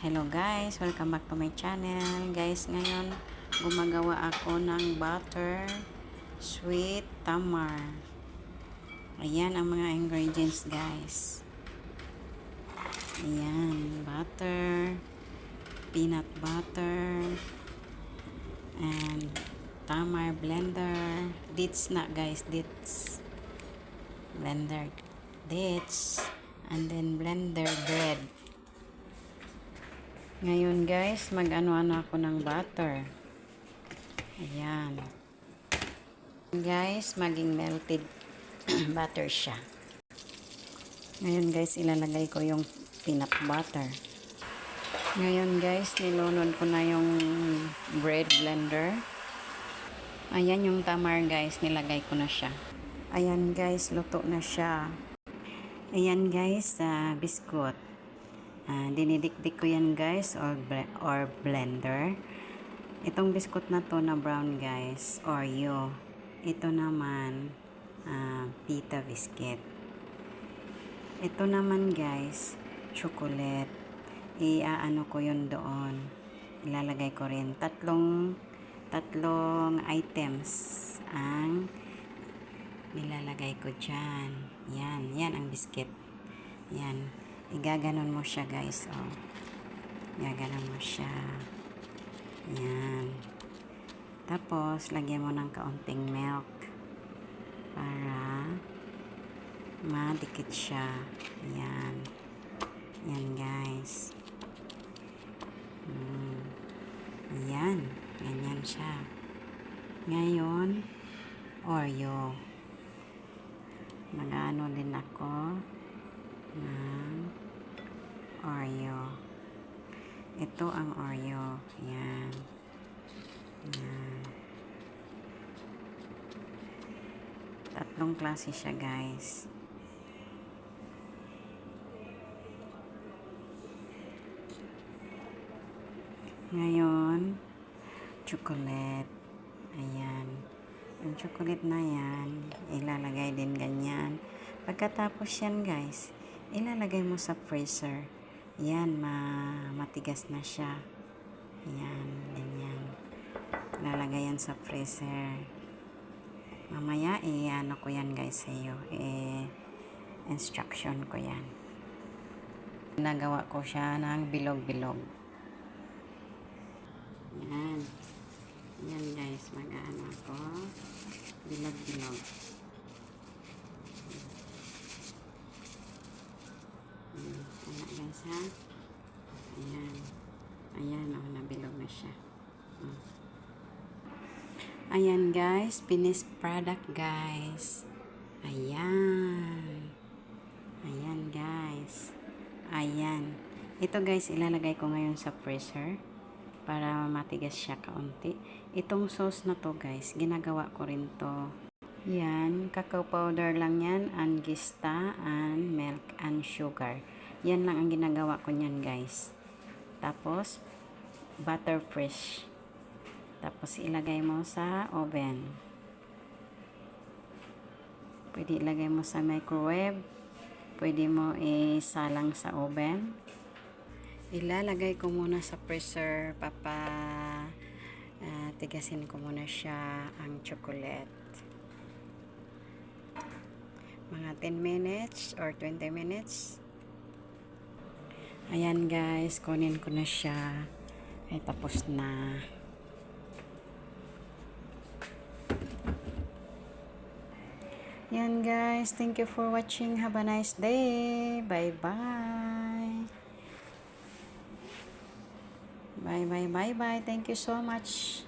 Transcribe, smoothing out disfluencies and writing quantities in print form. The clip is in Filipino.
Hello guys, welcome back to my channel. Guys, ngayon gumagawa ako ng butter sweet tamar. Ayan ang mga ingredients guys. Ayan, butter, peanut butter, and tamar blender. Dates na guys, dates. Blender dates, and then blender bread. Ngayon guys, mag-ano-ano ako ng butter. Ayan. Guys, maging melted butter siya. Ngayon guys, ilalagay ko yung peanut butter. Ngayon guys, nilunod ko na yung bread blender. Ayan yung tamar guys, nilagay ko na siya. Ayan guys, luto na siya. Ayan guys, biscuit. Dinidikdik ko yan guys or blender. Itong biscuit na to na brown guys, Oreo. Ito naman pita biscuit. Ito naman guys, chocolate. Iaano ko yun doon. Ilalagay ko rin tatlong items ang nilalagay ko dyan. Yan ang biscuit. Yan. Igaganon mo siya guys, oh. Igaganon mo siya. Yan. Tapos, lagyan mo ng kaunting milk para madikit siya. Yan. Yan guys. Yan. Ganyan siya. Ngayon, Oreo. Mag-ano din ako ng Oreo. Ito ang Oreo. Yan. Yan. Tatlong klase siya guys. Ngayon, chocolate. Ayan. Yung chocolate na yan, ilalagay din ganyan. Pagkatapos yan guys, ilalagay mo sa freezer. Yan, matigas na siya. Yan, ganyan. Ilalagay yan sa freezer. Mamaya, ano ko yan guys sa iyo. Instruction ko yan. Nagawa ko siya ng bilog-bilog. Yan. Yan guys, mag-ano ako. Bilog-bilog. Ayan guys ha. Ayan. Ayan o, nabilog na siya. Ayan guys, finished product guys. Ayan. Ayan guys. Ayan. Ito guys, ilalagay ko ngayon sa freezer para matigas siya kaunti. Itong sauce na to guys, ginagawa ko rin to. Yan, cacao powder lang yan, and gista, and milk, and sugar. Yan lang ang ginagawa ko niyan guys. Tapos, butter fresh. Tapos, ilagay mo sa oven. Pwede ilagay mo sa microwave. Pwede mo isalang sa oven. Ilalagay ko muna sa freezer. Tigasin ko muna siya ang chocolate. Mga 10 minutes or 20 minutes. Ayan guys, kunin ko na siya. Ay tapos na. Ayan guys, thank you for watching. Have a nice day. Bye bye. Bye bye bye bye. Thank you so much.